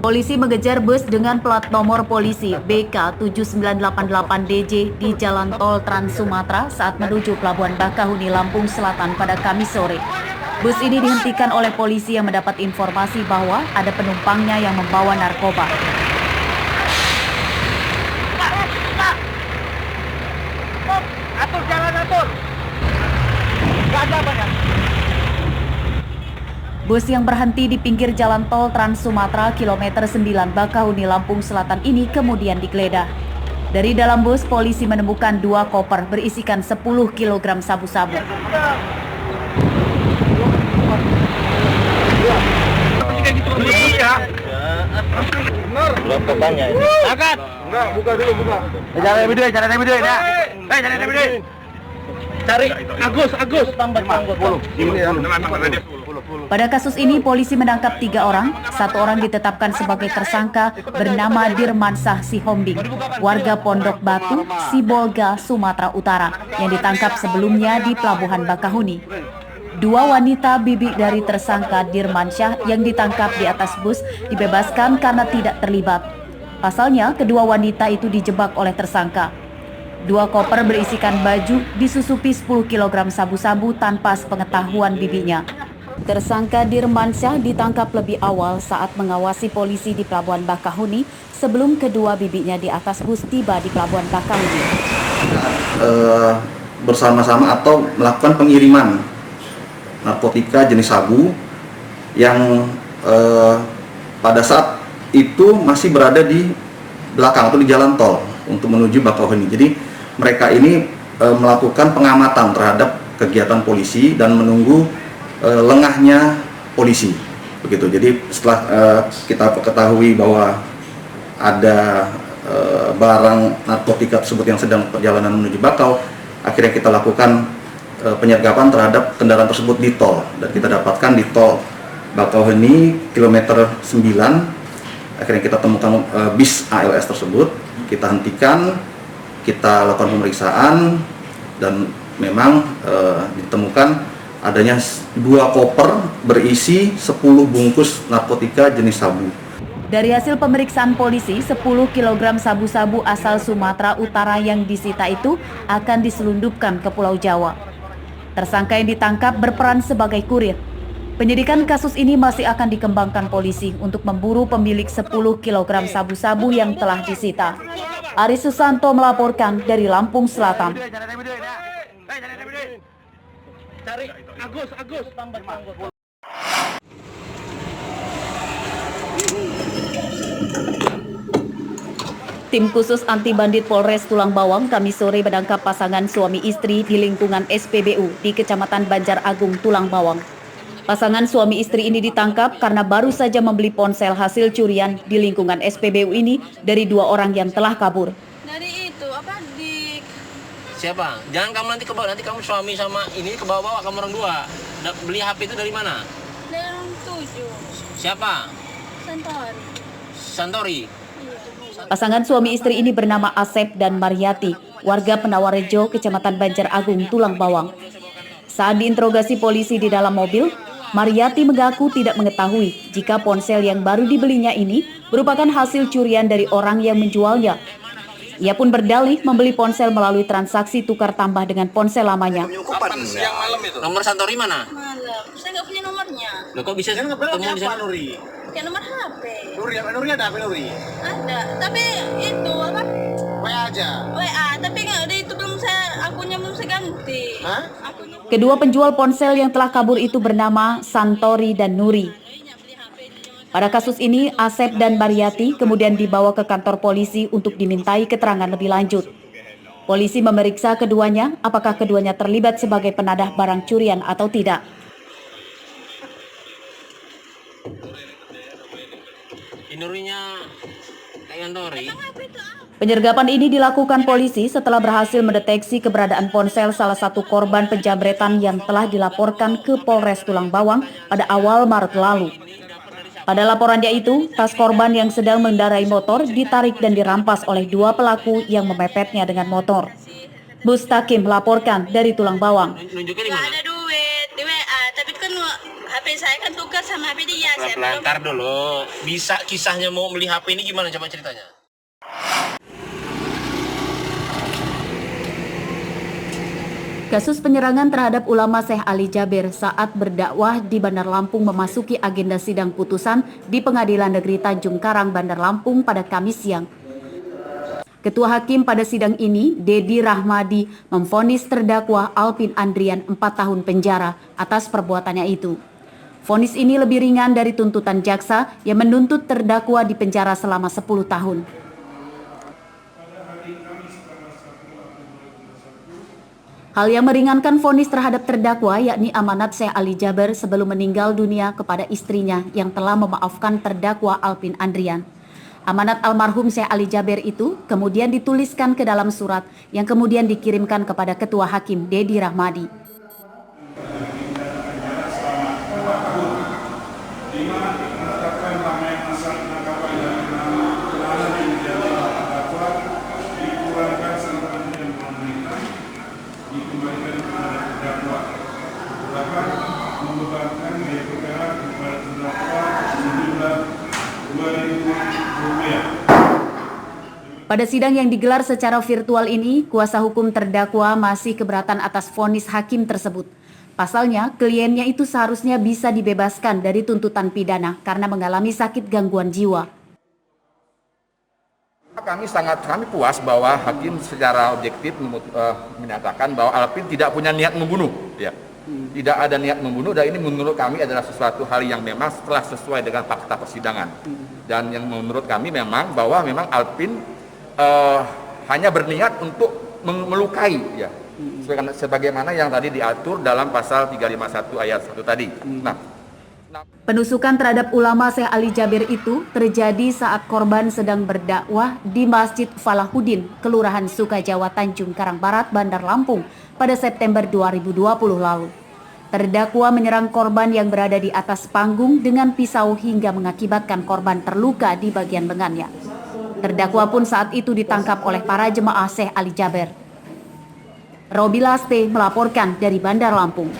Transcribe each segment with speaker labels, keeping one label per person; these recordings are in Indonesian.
Speaker 1: Polisi mengejar bus dengan plat nomor polisi BK7988DJ di Jalan Tol Trans Sumatera saat menuju Pelabuhan Bakahuni, Lampung Selatan pada Kamis sore. Bus ini dihentikan oleh polisi yang mendapat informasi bahwa ada penumpangnya yang membawa narkoba.
Speaker 2: Atur jalan, atur. Gak ada banyak.
Speaker 1: Bus yang berhenti di pinggir jalan tol Trans Sumatera kilometer 9 Bakahuni, Lampung Selatan ini kemudian digeledah. Dari dalam bus, polisi menemukan 2 koper berisikan 10 kg sabu-sabu.
Speaker 2: Iya.
Speaker 3: Belum banyak ini.
Speaker 2: Angkat. Enggak, buka dulu, buka. Jangan video ya. Jangan video. Cari Agus.
Speaker 3: Tambah 10.
Speaker 1: Pada kasus ini, polisi menangkap 3 orang. 1 orang ditetapkan sebagai tersangka bernama Dirmansah Sihombing, warga Pondok Batu, Sibolga, Sumatera Utara, yang ditangkap sebelumnya di Pelabuhan Bakahuni. 2 wanita bibi dari tersangka Dirmansyah yang ditangkap di atas bus dibebaskan karena tidak terlibat. Pasalnya, kedua wanita itu dijebak oleh tersangka. 2 koper berisikan baju disusupi 10 kg sabu-sabu tanpa sepengetahuan bibinya. Tersangka Dirmansyah ditangkap lebih awal saat mengawasi polisi di Pelabuhan Bakahuni sebelum kedua bibinya di atas bus tiba di Pelabuhan Bakahuni.
Speaker 4: Bersama-sama atau melakukan pengiriman narkotika jenis sabu yang pada saat itu masih berada di belakang atau di jalan tol untuk menuju Bakahuni. Jadi mereka ini melakukan pengamatan terhadap kegiatan polisi dan menunggu lengahnya polisi, begitu. Jadi setelah kita ketahui bahwa ada barang narkotika tersebut yang sedang perjalanan menuju Bakau, akhirnya kita lakukan penyergapan terhadap kendaraan tersebut di tol, dan kita dapatkan di tol Bakauheni kilometer 9. Akhirnya kita temukan bis ALS tersebut, kita hentikan, kita lakukan pemeriksaan, dan memang ditemukan adanya 2 koper berisi 10 bungkus narkotika jenis sabu.
Speaker 1: Dari hasil pemeriksaan polisi, 10 kg sabu-sabu asal Sumatera Utara yang disita itu akan diselundupkan ke Pulau Jawa. Tersangka yang ditangkap berperan sebagai kurir. Penyidikan kasus ini masih akan dikembangkan polisi untuk memburu pemilik 10 kg sabu-sabu yang telah disita. Aris Susanto melaporkan dari Lampung Selatan.
Speaker 2: Cari Agus. Tambah 10.
Speaker 1: Tim khusus anti bandit Polres Tulang Bawang Kamis sore menangkap pasangan suami istri di lingkungan SPBU di Kecamatan Banjar Agung, Tulang Bawang. Pasangan suami istri ini ditangkap karena baru saja membeli ponsel hasil curian di lingkungan SPBU ini dari 2 orang yang telah kabur.
Speaker 5: Dari itu di
Speaker 3: Siapa? Jangan kamu nanti ke bawah, nanti kamu suami sama ini ke bawah-bawah, kamu orang 2. Beli HP itu dari mana?
Speaker 5: dari orang 7
Speaker 3: Siapa? Santori.
Speaker 1: Pasangan suami istri ini bernama Asep dan Maryati, warga Penawarejo, Kecamatan Banjar Agung, Tulang Bawang. Saat diinterogasi polisi di dalam mobil, Maryati mengaku tidak mengetahui jika ponsel yang baru dibelinya ini merupakan hasil curian dari orang yang menjualnya. Ia pun berdalih membeli ponsel melalui transaksi tukar tambah dengan ponsel lamanya.
Speaker 3: Kapan siang malam itu? Nomor Santori mana?
Speaker 5: malam. Saya nggak punya nomornya.
Speaker 3: Loh, kok bisa ketemu di sana?
Speaker 5: Kayak nomor HP.
Speaker 2: Nuri ada HP Nuri?
Speaker 5: Ada. Tapi itu apa?
Speaker 2: WA aja.
Speaker 5: WA. Tapi nggak ada itu belum akunnya belum saya ganti.
Speaker 2: Hah?
Speaker 5: Akunnya
Speaker 1: Kedua penjual ponsel yang telah kabur itu bernama Santori dan Nuri. Pada kasus ini, Asep dan Maryati kemudian dibawa ke kantor polisi untuk dimintai keterangan lebih lanjut. Polisi memeriksa keduanya apakah keduanya terlibat sebagai penadah barang curian atau tidak.
Speaker 3: Nurinya kayak Santori.
Speaker 1: Penyergapan ini dilakukan polisi setelah berhasil mendeteksi keberadaan ponsel salah satu korban penjamretan yang telah dilaporkan ke Polres Tulang Bawang pada awal Maret lalu. Pada laporannya itu, tas korban yang sedang mengendarai motor ditarik dan dirampas oleh 2 pelaku yang memepetnya dengan motor. Mustaqim melaporkan dari Tulang Bawang.
Speaker 3: Nunjuknya di
Speaker 5: nggak
Speaker 3: mana?
Speaker 5: ada duit di WA. Tapi itu kan HP saya kan tukar sama HP dia. Saya
Speaker 3: Pelan-pelan,
Speaker 5: belum.
Speaker 3: ntar dulu. Bisa kisahnya mau beli HP ini gimana coba ceritanya?
Speaker 1: Kasus penyerangan terhadap ulama Syekh Ali Jaber saat berdakwah di Bandar Lampung memasuki agenda sidang putusan di Pengadilan Negeri Tanjung Karang, Bandar Lampung pada Kamis siang. Ketua Hakim pada sidang ini, Dedi Rahmadi, memvonis terdakwa Alpin Andrian 4 tahun penjara atas perbuatannya itu. Vonis ini lebih ringan dari tuntutan jaksa yang menuntut terdakwa di penjara selama 10 tahun. Hal yang meringankan vonis terhadap terdakwa yakni amanat Syekh Ali Jaber sebelum meninggal dunia kepada istrinya yang telah memaafkan terdakwa Alpin Andrian. Amanat almarhum Syekh Ali Jaber itu kemudian dituliskan ke dalam surat yang kemudian dikirimkan kepada Ketua Hakim Dedi Rahmadi.
Speaker 6: Dikembalikan kepada terdakwa, membebankan biaya perkara kepada terdakwa sejumlah Rp2.000.
Speaker 1: Pada sidang yang digelar secara virtual ini, kuasa hukum terdakwa masih keberatan atas vonis hakim tersebut. Pasalnya, kliennya itu seharusnya bisa dibebaskan dari tuntutan pidana karena mengalami sakit gangguan jiwa.
Speaker 7: Kami puas bahwa hakim secara objektif menyatakan bahwa Alpin tidak punya niat membunuh, ya. Tidak ada niat membunuh, dan ini menurut kami adalah sesuatu hal yang memang telah sesuai dengan fakta persidangan. Dan yang menurut kami memang bahwa memang Alpin hanya berniat untuk melukai, ya. Sebagaimana yang tadi diatur dalam pasal 351 ayat 1 tadi.
Speaker 1: Penusukan terhadap ulama Syekh Ali Jaber itu terjadi saat korban sedang berdakwah di Masjid Falahuddin, Kelurahan Sukajawa, Tanjung Karang Barat, Bandar Lampung pada September 2020 lalu. Terdakwa menyerang korban yang berada di atas panggung dengan pisau hingga mengakibatkan korban terluka di bagian lengannya. Terdakwa pun saat itu ditangkap oleh para jemaah Syekh Ali Jaber. Robi Laste melaporkan dari Bandar Lampung.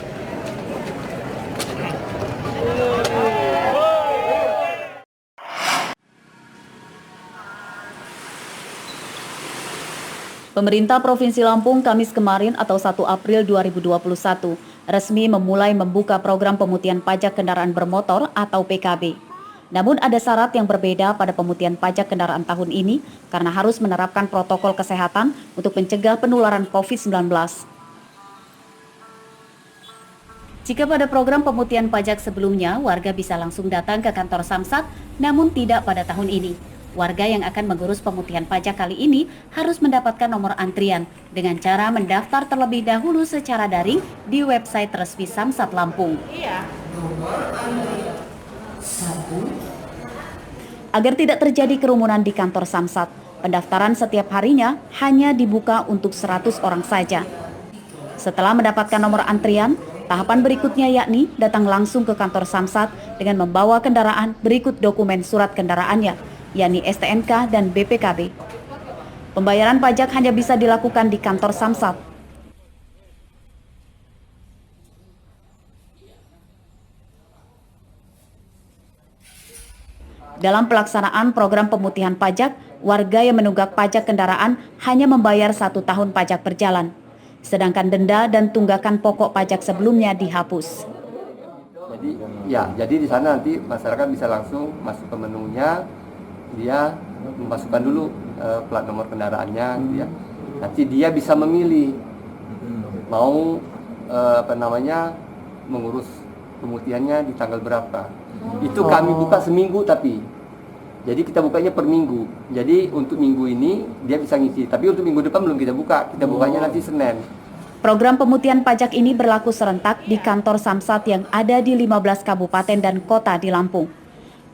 Speaker 1: Pemerintah Provinsi Lampung Kamis kemarin atau 1 April 2021 resmi memulai membuka program pemutihan pajak kendaraan bermotor atau PKB. Namun ada syarat yang berbeda pada pemutihan pajak kendaraan tahun ini karena harus menerapkan protokol kesehatan untuk mencegah penularan COVID-19. Jika pada program pemutihan pajak sebelumnya, warga bisa langsung datang ke kantor Samsat, namun tidak pada tahun ini. Warga yang akan mengurus pemutihan pajak kali ini harus mendapatkan nomor antrian dengan cara mendaftar terlebih dahulu secara daring di website resmi Samsat Lampung. Agar tidak terjadi kerumunan di kantor Samsat, pendaftaran setiap harinya hanya dibuka untuk 100 orang saja. Setelah mendapatkan nomor antrian, tahapan berikutnya yakni datang langsung ke kantor Samsat dengan membawa kendaraan berikut dokumen surat kendaraannya, yakni STNK dan BPKB. Pembayaran pajak hanya bisa dilakukan di kantor Samsat. Dalam pelaksanaan program pemutihan pajak, warga yang menunggak pajak kendaraan hanya membayar 1 tahun pajak berjalan, sedangkan denda dan tunggakan pokok pajak sebelumnya dihapus.
Speaker 8: Jadi di sana nanti masyarakat bisa langsung masuk ke menunya, dia memasukkan dulu plat nomor kendaraannya, gitu ya. Nanti dia bisa memilih mau mengurus pemutihannya di tanggal berapa. Itu kami buka seminggu tapi. Jadi kita bukanya per minggu. Jadi untuk minggu ini dia bisa ngisi, tapi untuk minggu depan belum kita buka. Kita bukanya nanti Senin.
Speaker 1: Program pemutihan pajak ini berlaku serentak di kantor Samsat yang ada di 15 kabupaten dan kota di Lampung.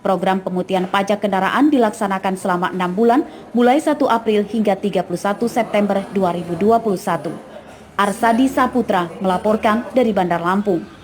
Speaker 1: Program pemutihan pajak kendaraan dilaksanakan selama 6 bulan, mulai 1 April hingga 31 September 2021. Arsadi Saputra melaporkan dari Bandar Lampung.